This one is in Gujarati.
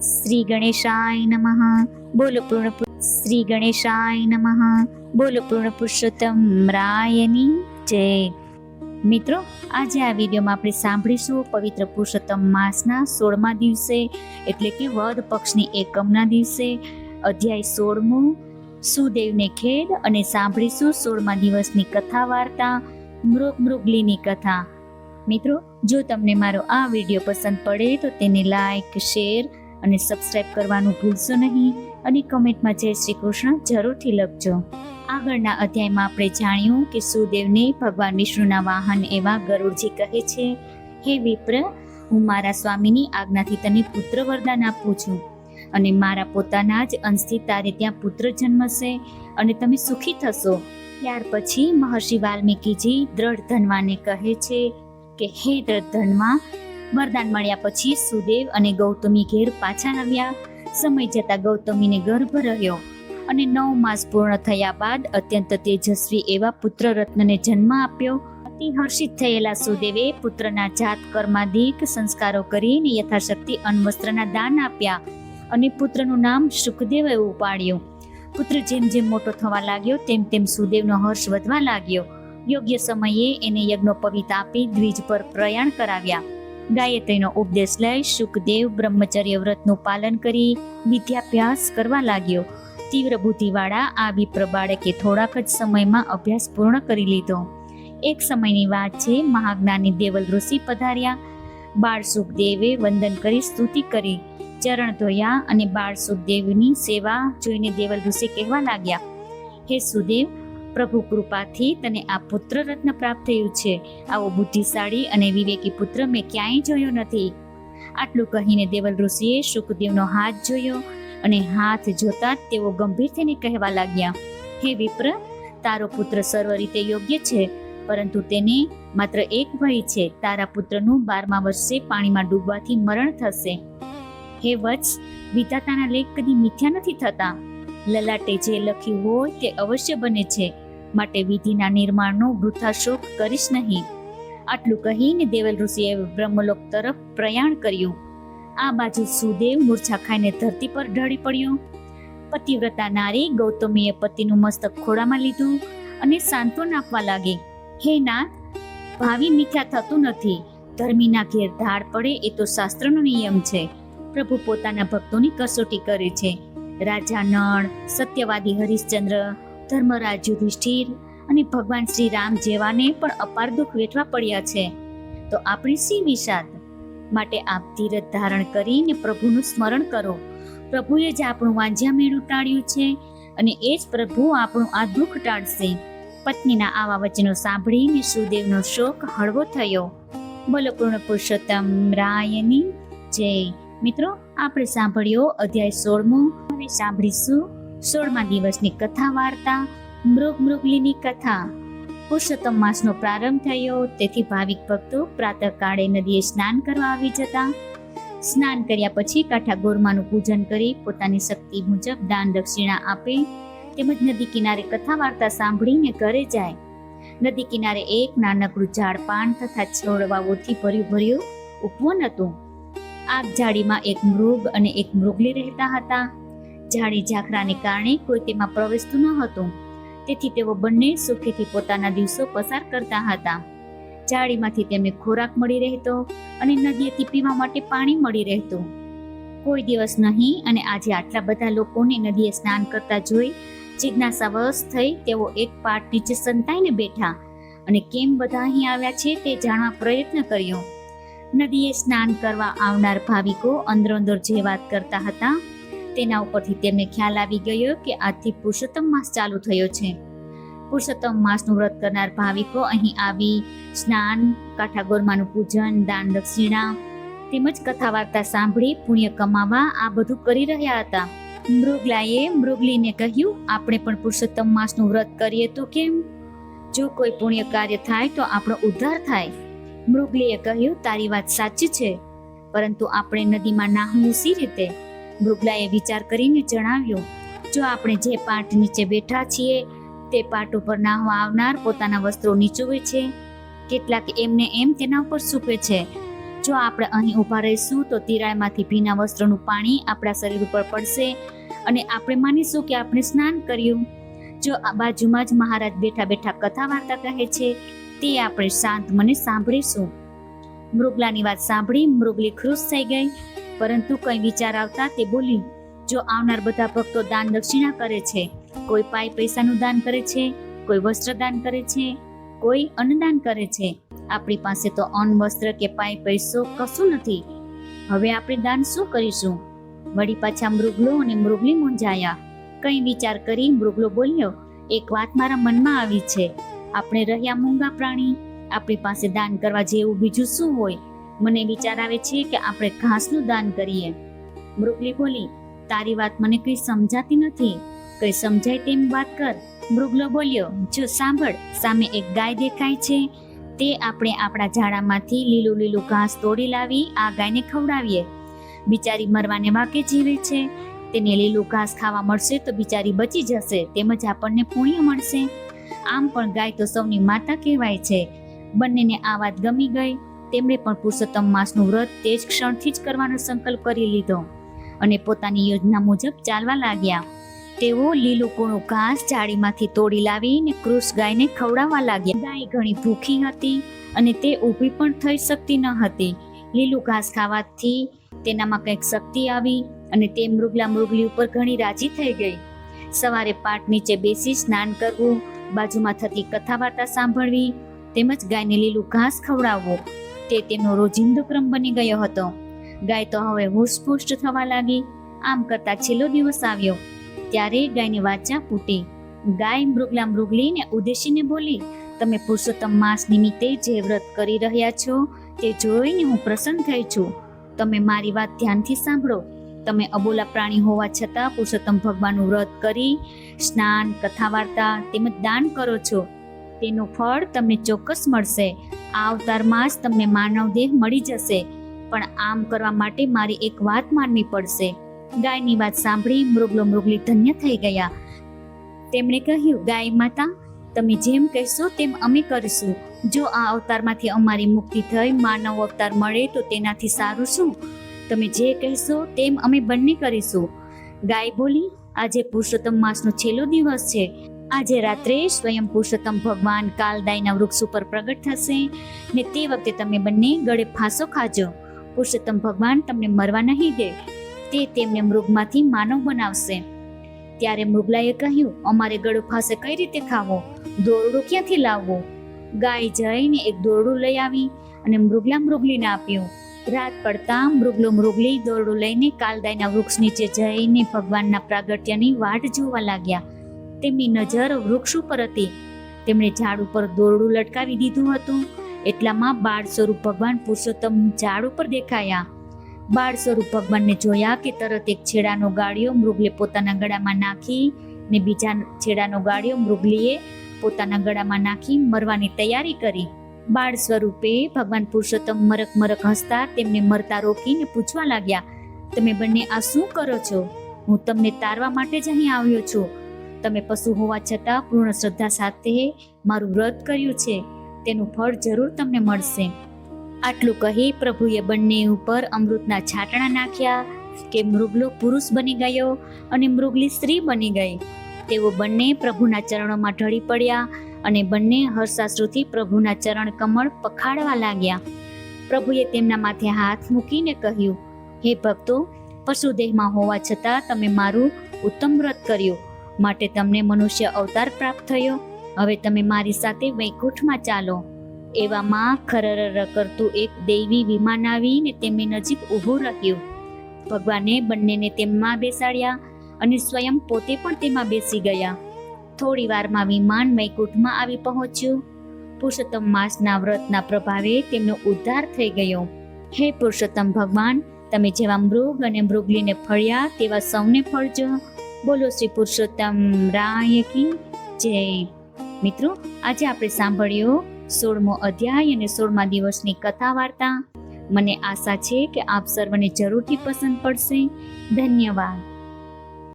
શ્રી ગણેશાય નમઃ. બોલો શ્રી ગણેશાય નમઃ. બોલો પૂર્ણ પુરુષોત્તમ રાયની જય. મિત્રો, આજે આ વિડીયોમાં આપણે સાંભળીશું પવિત્ર પુરુષોત્તમ માસના 16મા દિવસે એટલે કે વદ પક્ષની એકમના દિવસે અધ્યાય 16મું સુદેવને ખેડ, અને સાંભળીશું 16મા દિવસની કથા વાર્તા મૃગલીની કથા. મિત્રો, જો તમને મારો આ વિડીયો પસંદ પડે તો તેને લાઈક, શેર અને સબસ્ક્રાઇબ કરવાનું ભૂલશો નહીં, અને કમેન્ટમાં જય શ્રી કૃષ્ણ જરૂરથી લખજો. આગળના અધ્યાયમાં આપણે જાણ્યું કે સુદેવને ભગવાન વિષ્ણુના વાહન એવા ગરુડજી કહે છે, હે વિપ્ર, હું મારા સ્વામીની આજ્ઞાથી તને પુત્ર વરદાન આપું છું, અને મારા પોતાના જ અંશથી તારે ત્યાં પુત્ર જન્મશે અને તમે સુખી થશો. ત્યાર પછી મહર્ષિ વાલ્મીકીજી દ્રઢ ધન્વાને કહે છે કે હે દ્રઢ ધન્વા, વરદાન મળ્યા પછી સુદેવ અને ગૌતમી ઘેર પાછા આવ્યા. સમય જતા ગૌતમીને ગર્ભ રહ્યો, અને 9 માસ પૂર્ણ થયા બાદ અત્યંત તેજસ્વી એવા પુત્ર રત્નને જન્મ આપ્યો. અતિ હર્ષિત થયેલા સુદેવે પુત્રના જાત કર્માદિક સંસ્કારો કરીને યથાશક્તિ અન્વસ્ત્રના દાન આપ્યા, અને પુત્રનું નામ શુકદેવ એવું પાડ્યું. પુત્ર જેમ જેમ મોટો થવા લાગ્યો તેમ તેમ સુદેવનો હર્ષ વધવા લાગ્યો. યોગ્ય સમયે એને યજ્ઞોપવીત આપી દ્વિજ પર પ્રયાણ કરાવ્યા. ગાયત્રીનો ઉપદેશ લઈ શુકદેવ બ્રહ્મચર્ય વ્રતનું પાલન કરી વિદ્યાભ્યાસ કરવા લાગ્યો. તીવ્ર બુદ્ધિવાળા આ વિપ્ર બાળકે થોડાક જ સમયમાં અભ્યાસ પૂર્ણ કરી લીધો. એક સમયની વાત છે, મહાજ્ઞાની દેવલ ઋષિ પધાર્યા. બાળ સુખદેવે વંદન કરી સ્તુતિ કરી, ચરણ ધોયા, અને બાળ સુખદેવની સેવા જોઈને દેવલ ઋષિ કહેવા લાગ્યા, હે સુદેવ, પ્રભુ કૃપાથી તને આ પુત્ર રત્ન પ્રાપ્ત થયું છે. આવો બુદ્ધિશાળી અને વિવેકી પુત્ર મેં ક્યાંય જોયો નથી. આટલું કહીને દેવલ ઋષિએ શુકદેવનો હાથ જોયો, અને હાથ જોતા જ તેઓ ગંભીર થઈને કહેવા લાગ્યા, હે વિપ્ર, તારો પુત્ર સર્વ રીતે યોગ્ય છે, પરંતુ તેને માત્ર એક ભય છે, તારા પુત્રનું 12મા વર્ષે પાણીમાં ડૂબવાથી મરણ થશે. હે વત્સ, વિધાતાના લેખ કદી મિથ્યા નથી થતા. લલાટે જે લખ્યું હોય તે અવશ્ય બને છે, માટે વિધિના નિર્માણનો વૃથા શોક કરીશ નહીં. આટલું કહીને દેવલ ઋષિએ બ્રહ્મલોક તરફ પ્રયાણ કર્યું. આ બાજુ સુદેવ મૂર્છા ખાઈને ધરતી પર ઢળી પડ્યો. પતિવ્રતા નારી ગૌતમીએ પતિનું મસ્તક ખોળામાં લીધું અને સાંત્વન આપવા લાગી, હે નાથ, ભાવિ મિથ્યા થતું નથી. ધર્મીના ઘેર ધાડ પડે એ તો શાસ્ત્રનો નિયમ છે. પ્રભુ પોતાના ભક્તોની કસોટી કરે છે. રાજા નળ, સત્યવાદી હરિશ્ચંદ્ર, ધર્મરાજ યુધિષ્ઠિર અને ભગવાન શ્રી રામ જેવાને પણ અપાર દુઃખ વેઠવા પડ્યા છે. તો આપણી સી વિષાદ? માટે આપ ધીરજ ધારણ કરીને પ્રભુનું સ્મરણ કરો. પ્રભુએ જ આપણું વાંઝ્યા મેળું ટાળ્યું છે, અને એ જ પ્રભુ આપણું આ દુઃખ ટાળશે. પત્નીના આવા વચનો સાંભળીને સુદેવનો શોક હળવો થયો. બોલો પૂર્ણ પુરુષોત્તમ રાયની જય. મિત્રો, આપણે સાંભળ્યો અધ્યાય 16મું. હવે સાંભળીશું 16મા દિવસની કથા વાર્તા મૃગલીની કથા. પુરુષોત્તમ માસનો પ્રારંભ થયો, તેથી ભાવિક ભક્તો પ્રાતઃકાળે નદીએ સ્નાન કરવા આવી જતા. સ્નાન કર્યા પછી કાંઠા ગોરમાનું પૂજન કરી પોતાની શક્તિ મુજબ દાન દક્ષિણા આપે, તેમજ નદી કિનારે કથા વાર્તા સાંભળીને ઘરે જાય. નદી કિનારે એક નાનકડું ઝાડ પાન તથા છોડવાઓથી ભર્યું ઉપવન હતું. આ ઝાડીમાં એક મૃગ અને એક મૃગલી રહેતા હતા. ઝાડી ઝાખરાને કારણે કોઈ તેમાં પ્રવેશતું ન હતું, તેથી તેઓ બંને સુખેથી પોતાના દિવસો પસાર કરતા હતા. ઝાડીમાંથી તેમને ખોરાક મળી રહેતો, અને નદીએથી પીવા માટે પાણી મળી રહેતું. કોઈ દિવસ નહીં, અને આજે આટલા બધા લોકોને નદીએ સ્નાન કરતા જોઈ જિજ્ઞાસાવશ થઈ તેઓ એક પાટ નીચે સંતાઈને બેઠા, અને કેમ બધા અહીં આવ્યા છે તે જાણવા પ્રયત્ન કર્યો. નદીએ સ્નાન કરવા આવનાર ભાવિકો અંદરોઅંદર જે વાત કરતા હતા તેના ઉપરથી તેમને ખ્યાલ આવી ગયો કે આજથી પુરુષોત્તમ માસ ચાલુ થયો છે. પુરુષોત્તમ માસનું વ્રત કરનાર ભાવિકો અહીં આવી સ્નાન, કાંઠા ગોરમાનું પૂજન, દાન દક્ષિણા તેમજ કથા વાર્તા સાંભળી પુણ્ય કમાવા આ બધું કરી રહ્યા હતા. મૃગલાએ મૃગલીને કહ્યું, આપણે પણ પુરુષોત્તમ માસનું વ્રત કરીએ તો કેમ? જો કોઈ પુણ્ય કાર્ય થાય તો આપણો ઉદ્ધાર થાય. મૃગલીએ કહ્યું, તારી વાત સાચી છે, પરંતુ આપણે નદીમાં નાહવું સી રીતે? મૃગલાએ વિચાર કરીને જણાવ્યું, જો આપણે જે પાટ નીચે બેઠા છીએ તે પાટ ઉપર નાહવા આવનાર પોતાના વસ્ત્રો નીચોવે છે, કેટલાક એમને એમ તેના ઉપર સૂપે છે, જો આપણે અહીં ઊભા રહીશું તો તિરાડમાંથી ભીના વસ્ત્રનું પાણી આપણા શરીર ઉપર પડશે અને આપણે માનીશું કે આપણે સ્નાન કર્યું. જો આ બાજુમાં જ મહારાજ બેઠા બેઠા કથા વાર્તા કહે છે તે આપણે શાંત મને સાંભળીશું. મૃગલાની વાત સાંભળી મૃગલી ખુશ થઈ ગઈ, પરંતુ કંઈ વિચાર આવતા તે બોલી, જો આવનાર બધા ભક્તો દાન દક્ષિણા કરે છે, કોઈ પાય પૈસાનું દાન કરે છે, કોઈ વસ્ત્ર દાન કરે છે, કોઈ અન્નદાન કરે છે, આપણી પાસે તો અન્ન વસ્ત્ર કે પાય પૈસો કશું નથી. હવે આપણે દાન શું કરીશું? વળી પાછા મૃગલો અને મૃગલી મૂંઝાયા. કંઈ વિચાર કરી મૃગલો બોલ્યો, એક વાત મારા મનમાં આવી છે. આપણે રહ્યા મૂંગા પ્રાણી, આપણી પાસે દાન કરવા જેવું બીજું શું હોય? મને વિચાર આવે છે કે આપણે ઘાસનું દાન કરીએ. મૃગલી બોલી, તારી વાત મને કંઈ સમજાતી નથી, કંઈ સમજાય તેમ વાત કર. મૃગલો બોલ્યો, જો સાંભળ, સામે એક ગાય દેખાય છે, તે આપણે આપણા ઝાડામાંથી લીલું લીલું ઘાસ તોડી લાવી આ ગાયને ખવડાવીએ. બિચારી મરવાને વાકે જીવે છે, તેને લીલું ઘાસ ખાવા મળશે તો બિચારી બચી જશે, તેમજ આપણને પુણ્ય મળશે. આમ પણ ગાય તો સૌની માતા કહેવાય છે. બંનેને આ વાત ગમી ગઈ. તેમણે પણ પુરુષોત્તમ માસનું વ્રત તે જ ક્ષણથી જ કરવાનો સંકલ્પ કરી લીધો અને પોતાની યોજના મુજબ ચાલવા લાગ્યા. તેઓ લીલું કૂણું ઘાસ ઝાડીમાંથી તોડી લાવીને કૃષ ગાયને ખવડાવવા લાગ્યા. ગાય ઘણી ભૂખી હતી અને તે ઊભી પણ થઈ શકતી ન હતી. લીલું ઘાસ ખાવાથી તેનામાં કંઈક શક્તિ આવી અને તે મૃગલા મૃગલી ઉપર ઘણી રાજી થઈ ગઈ. સવારે પાટ નીચે બેસી સ્નાન કરવું, બાજુમાં થતી કથા વાર્તા સાંભળવી તેમજ ગાયને લીલું ઘાસ ખવડાવવું તે તેમનો રોજિંદો ક્રમ બની ગયો હતો. ગાય તો હવે હુષ્પુષ્ટ થવા લાગી. આમ કરતા છેલ્લો દિવસ આવ્યો ત્યારે ગાયની વાચા ફૂટી. ગાય મૃગલા મૃગલીને ઉદ્દેશીને બોલી, તમે પુરુષોત્તમ માસ નિમિત્તે જે વ્રત કરી રહ્યા છો તે જોઈને હું પ્રસન્ન થઈ છું. તમે મારી વાત ધ્યાનથી સાંભળો. તમે અબોલા પ્રાણી હોવા છતાં પુરુષોત્તમ ભગવાનનું વ્રત કરી સ્નાન, કથા વાર્તા તેમજ દાન કરો છો, તેનું ફળ તમને ચોક્કસ મળશે. આ અવતારમાં જ તમને માનવ દેહ મળી જશે, પણ આમ કરવા માટે મારી એક વાત માનવી પડશે. ગાયની વાત સાંભળી મૃગલો મૃગલી ધન્ય થઈ ગયા. તેમણે કહ્યું, ગાય માતા, તમે જેમ કહેશો તેમ અમે કરીશું. જો આ અવતારમાંથી અમારી મુક્તિ થઈ માનવ અવતાર મળે તો તેનાથી સારું શું? તમે જે કહેશો તેમ અમે બંને કરીશું. ગાય બોલી, આજે પુરુષોત્તમ માસનો છેલ્લો દિવસ છે. આજે રાત્રે સ્વયં પુરુષોત્તમ ભગવાન કાલદાયના વૃક્ષ ઉપર પ્રગટ થશે ને તે વખતે તમે બંને ગળે ફાંસો ખાજો. પુરુષોત્તમ ભગવાન તમને મરવા નહીં દે, તે તેમને મૃગમાંથી માનવ બનાવશે. ત્યારે મૃગલાએ કહ્યું, અમારે ગળો ફાંસે કઈ રીતે ખાવો? દોરડું ક્યાંથી લાવવો? ગાય જઈને એક દોરડું લઈ આવી અને મૃગલા મૃગલીને આપ્યું. રાત પડતા મૃગલો મૃગલી દોરડું લઈને કાલદાયના વૃક્ષ નીચે જઈને ભગવાનના પ્રાગટ્યની વાટ જોવા લાગ્યા. તેમની નજર વૃક્ષ ઉપર હતી. તેમણે ઝાડ ઉપર દોરડું લટકાવી દીધું હતું. એટલામાં બાળ સ્વરૂપ ભગવાન પુરુષોત્તમ ઝાડ ઉપર દેખાયા. બાળ સ્વરૂપ ભગવાનને જોયા કે તરત એક છેડાનો ગાળિયો મૃગલે પોતાના ગળામાં નાખી ને બીજા છેડાનો ગાળિયો મૃગલીએ પોતાના ગળામાં નાખી મરવાની તૈયારી કરી. બાળ સ્વરૂપે ભગવાન પુરુષોત્તમ મરક મરક હસતા તેમને મરતા રોકીને પૂછવા લાગ્યા, તમે બંને આ શું કરો છો? હું તમને તારવા માટે જ અહીં આવ્યો છું. તમે પશુ હોવા છતાં પૂર્ણ શ્રદ્ધા સાથે મારું વ્રત કર્યું છે, તેનું ફળ જરૂર તમને મળશે. આટલું કહી પ્રભુએ બંને ઉપર અમૃતના છાંટણા નાખ્યા કે મૃગલો પુરુષ બની ગયો અને મૃગલી સ્ત્રી બની ગઈ. તેઓ બંને પ્રભુના ચરણોમાં ઢળી પડ્યા અને બંને હર્ષાશ્રુથી પ્રભુના ચરણ કમળ પખાડવા લાગ્યા. પ્રભુએ તેમના માથે હાથ મૂકીને કહ્યું, હે ભક્તો, પશુદેહમાં હોવા છતાં તમે મારું ઉત્તમ વ્રત કર્યું, માટે તમને મનુષ્ય અવતાર પ્રાપ્ત થયો. હવે તમે મારી સાથે વૈકુંઠમાં ચાલો. એવામાં ખરર કરતું એક દૈવી વિમાન આવીને તેમની નજીક ઊભું રહ્યું. ભગવાને બંનેને તેમાં બેસાડ્યા અને સ્વયં પોતે પણ તેમાં બેસી ગયા. થોડી વારમાં વિમાન વૈકુંઠમાં આવી પહોંચ્યું. પુરુષોત્તમ માસના વ્રતના પ્રભાવે તેમનો ઉદ્ધાર થઈ ગયો. હે પુરુષોત્તમ ભગવાન, તમે જેવા મૃગ અને મૃગલીને ફળ્યા તેવા સૌને ફળજો. બોલો શ્રી પુરુષોત્તમ રાય કી જય. મિત્રો, આજે આપણે સાંભળ્યો 16મો અધ્યાય અને 16મા દિવસની કથા વાર્તા. મને આશા છે કે આપ સર્વને જરૂરથી પસંદ પડશે. ધન્યવાદ.